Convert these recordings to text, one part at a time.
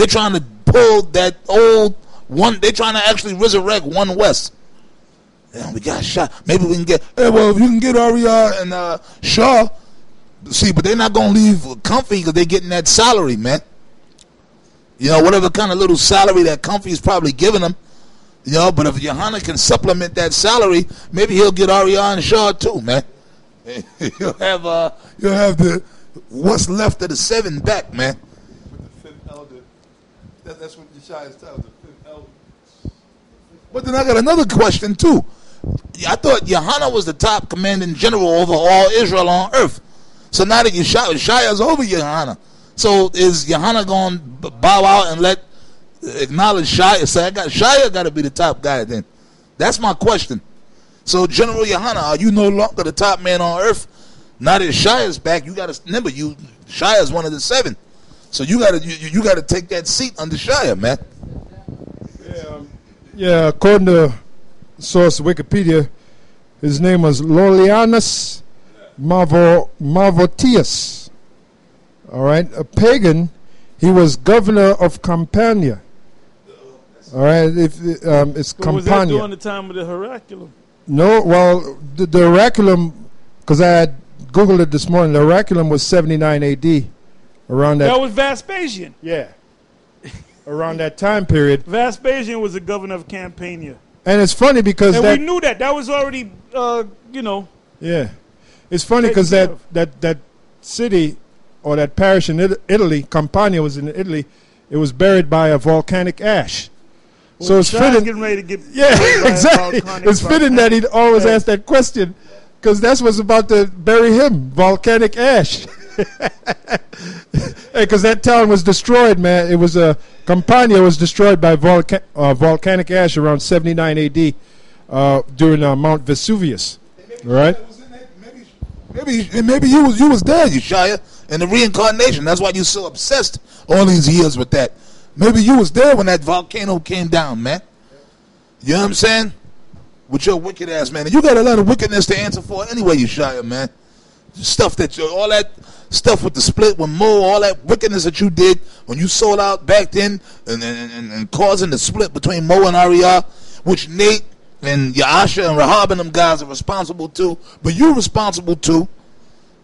They're trying to pull that old one. They're trying to actually resurrect One West. Yeah, we got shot. Maybe we can get. Hey, well, if you can get Aria and Shaw, see, but they're not gonna leave Comfy because they're getting that salary, man. You know, whatever kind of little salary that Comfy is probably giving them. You know, but if Johanna can supplement that salary, maybe he'll get Aria and Shaw too, man. You'll have the what's left of the 7 back, man. With the 5th elder. That's what Yeshaya's telling the 5th elder. But then I got another question too. I thought Johanna was the top commanding general over all Israel on earth. So now that Yeshaya's over Johanna, so is Johanna going to bow out and acknowledge Shia? Say, Shia got to be the top guy then. That's my question. So General Johanna, are you no longer the top man on earth? Now that Shia's back, you got to remember Shia's one of the 7. So you got to take that seat under Shia, man. Yeah, according to source Wikipedia, his name was Lolianus Mavotius. All right, a pagan. He was governor of Campania. All right, it's Campania. Was that during the time of the Herculum? No, well, the Herculum, because I had Googled it this morning, the Herculum was 79 A.D. around that. That was Vespasian. Yeah, around that time period. Vespasian was the governor of Campania. And it's funny because we knew that. That was already, Yeah, it's funny because that city or that parish in Italy, Campania was in Italy. It was buried by a volcanic ash. Well, so it's fitting. Getting ready to get exactly. It's fitting that he'd always ask that question because that's what's about to bury him, volcanic ash. Because that town was destroyed, man. It was Campania was destroyed by volcanic ash around 79 A.D. During Mount Vesuvius. All right. Maybe you was there, Yeshaya, in the reincarnation. That's why you so obsessed all these years with that. Maybe you was there when that volcano came down, man. You know what I'm saying? With your wicked ass, man. And you got a lot of wickedness to answer for anyway, Yeshaya, man. All that stuff with the split with Mo, all that wickedness that you did when you sold out back then and causing the split between Mo and Ariyah, which Nate and Yasha and Rahab and them guys are responsible too. But you responsible too.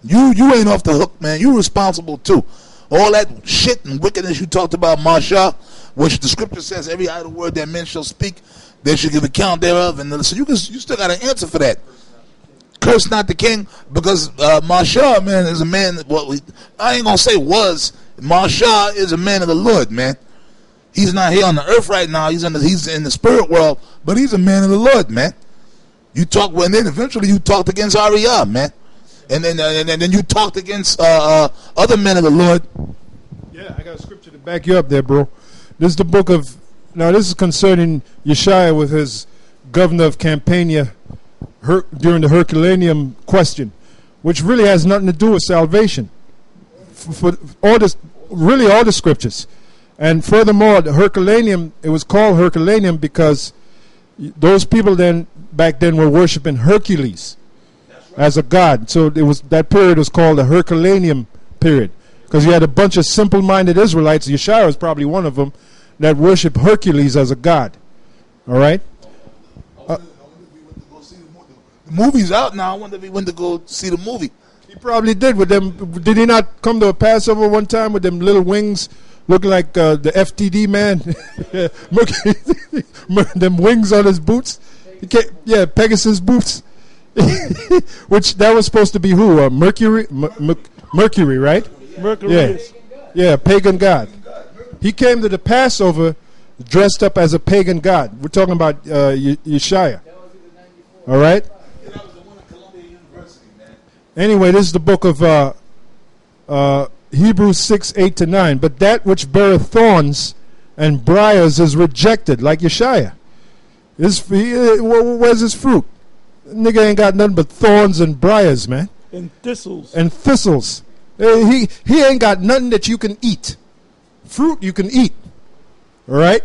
You ain't off the hook, man. You responsible too. All that shit and wickedness you talked about, Marsha, which the scripture says every idle word that men shall speak, they should give account thereof. And so you still got an answer for that. Curse not the king, because Marsha, man, is a man. I ain't gonna say was. Marsha is a man of the Lord, man. He's not here on the earth right now. He's in the spirit world, but he's a man of the Lord, man. And then eventually you talked against Ariyah, man, and then you talked against other men of the Lord. Yeah, I got a scripture to back you up there, bro. This is the book of. Now this is concerning Yeshaya with his governor of Campania during the Herculaneum question, which really has nothing to do with salvation. For all the scriptures. And furthermore, the Herculaneum, it was called Herculaneum because those people back then were worshiping Hercules as a god. So that period was called the Herculaneum period because you had a bunch of simple-minded Israelites. Yeshua was probably one of them that worshiped Hercules as a god. All right. The movie's out now. I wonder if he went to go see the movie. He probably did with them. Did he not come to a Passover one time with them little wings? Looking like the FTD man. Them wings on his boots. Pegasus boots. Which that was supposed to be who? Mercury? Mercury, right? Mercury. Yeah, pagan god. He came to the Passover dressed up as a pagan god. We're talking about Yeshaya. All right? Anyway, this is the book of Hebrews 6:8-9. But that which beareth thorns and briars is rejected, like Yeshaya. Where's his fruit? Nigga ain't got nothing but thorns and briars, man. And thistles. He ain't got nothing that you can eat. Fruit you can eat. All right?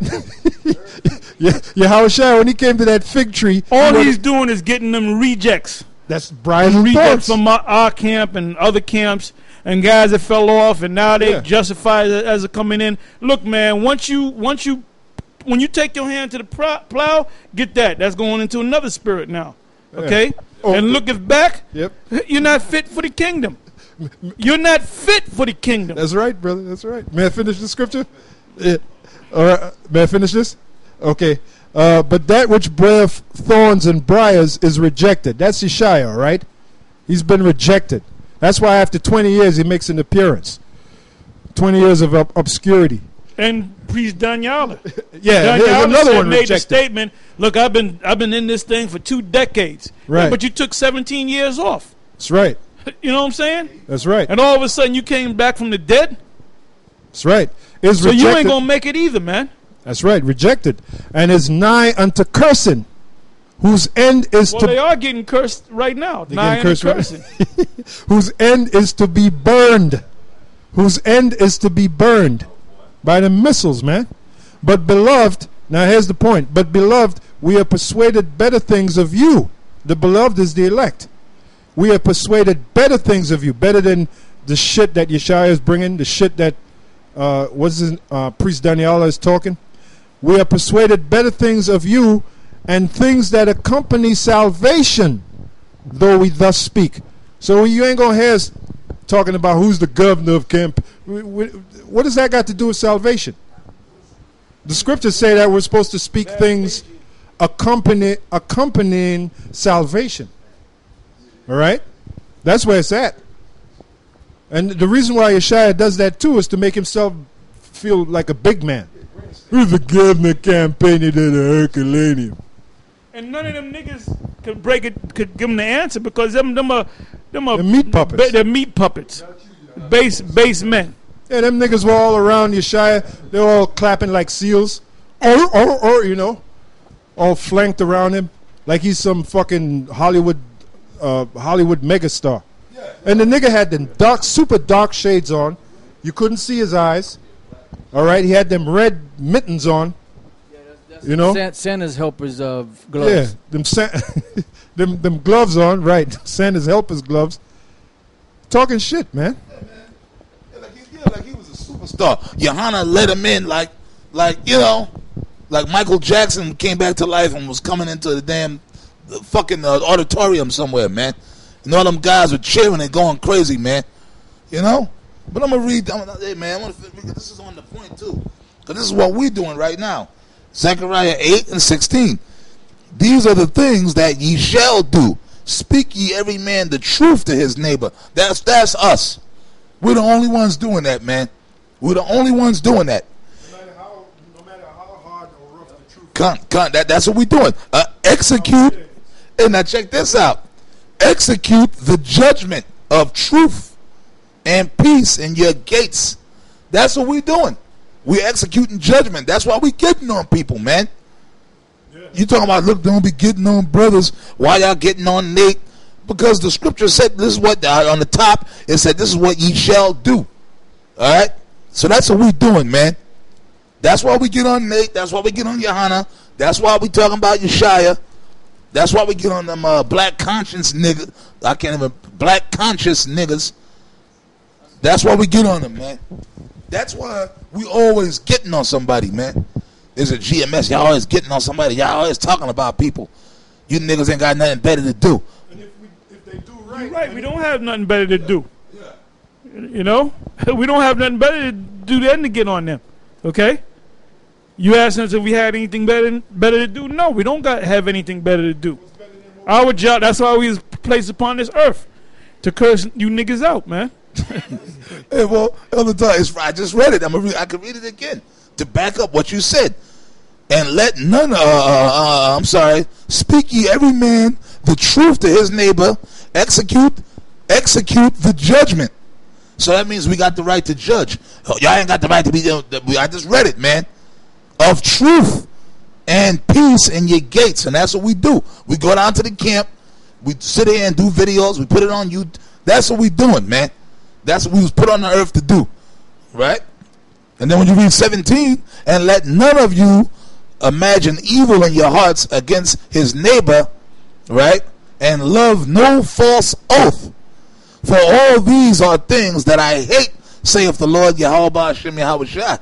Yahushua, when he came to that fig tree, all he's doing is getting them rejects. That's briars and rejects from our camp and other camps, and guys that fell off, and now they Yeah. justify it as a coming in. Look, man, when you take your hand to the plow, get that. That's going into another spirit now. Okay? Oh, and looketh back, Yep. you're not fit for the kingdom. You're not fit for the kingdom. That's right, brother. That's right. May I finish the scripture? Yeah. All right. May I finish this? Okay. But that which beareth thorns and briars is rejected. That's Yeshaya, all right? He's been rejected. That's why after 20 years he makes an appearance. 20 years of obscurity. And priest Daniela. Yeah, here's Daniela another one made the rejected. statement, look, I've been in this thing for 2 decades. Right. But you took 17 years off. That's right. You know what I'm saying? That's right. And all of a sudden you came back from the dead? That's right. Is So rejected. you ain't going to make it either, man. That's right. Rejected. And is nigh unto cursing, whose end is Well, to they are getting cursed right now. They're Nigh getting and cursed cursing. whose end is to be burned. Whose end is to be burned by the missiles, man. But beloved, now here's the point. But beloved, we are persuaded better things of you. The beloved is the elect. We are persuaded better things of you, better than the shit that Yeshaya is bringing, the shit that Priest Daniela is talking. We are persuaded better things of you, and things that accompany salvation, though we thus speak. So you ain't gonna hear us talking about who's the governor of camp. What does that got to do with salvation? The scriptures say that we're supposed to speak things accompanying salvation. All right? That's where it's at. And the reason why Yeshaya does that too is to make himself feel like a big man. Who's the governor campaigning to the Herculaneum? And none of them niggas could give them the answer, because them are They're meat puppets. They're meat puppets. Base men. Yeah, them niggas were all around Yeshaya. They're all clapping like seals. Or, you know, all flanked around him like he's some fucking Hollywood megastar. And the nigga had them super dark shades on. You couldn't see his eyes. All right, he had them red mittens on. You know, Santa's helpers of gloves. Yeah, them gloves on, right? Santa's helpers gloves. Talking shit, man. Like he was a superstar. Johanna let him in like you know, like Michael Jackson came back to life and was coming into the damn fucking auditorium somewhere, man. And all them guys were cheering and going crazy, man. You know? But I'm going to read, hey, man, this is on the point, too. Because this is what we're doing right now. Zechariah 8:16. These are the things that ye shall do. Speak ye every man the truth to his neighbor. That's us. We're the only ones doing that, man. We're the only ones doing that. No matter how hard or rough the truth. That's what we're doing. Execute, and now check this out. Execute the judgment of truth and peace in your gates. That's what we're doing. We're executing judgment. That's why we getting on people, man. Yeah. You talking about, look, don't be getting on brothers. Why y'all getting on Nate? Because the scripture said this is what, on the top, it said this is what ye shall do. All right? So that's what we're doing, man. That's why we get on Nate. That's why we get on Johanna. That's why we talking about Yeshaya. That's why we get on them black conscience niggas. Black conscious niggas. That's why we get on them, man. That's why we always getting on somebody, man. There's a GMS. Y'all always getting on somebody. Y'all always talking about people. You niggas ain't got nothing better to do. And if they do right. You're right. We don't have nothing better to do. Yeah. You know? We don't have nothing better to do than to get on them. Okay? You asking us if we had anything better to do? No, we don't have anything better to do. Our job, that's why we was placed upon this earth. To curse you niggas out, man. Hey, well, Elder Todd, I just read it. I can read it again to back up what you said. And let speak ye every man the truth to his neighbor, execute the judgment. So that means we got the right to judge. Y'all ain't got the right to be, I just read it, man. Of truth and peace in your gates. And that's what we do. We go down to the camp, we sit here and do videos, we put it on YouTube. That's what we doing, man. That's what we was put on the earth to do. Right? And then when you read 17, and let none of you imagine evil in your hearts against his neighbor, right? And love no false oath. For all these are things that I hate, saith the Lord Yahweh Hashem Yahweh Shai.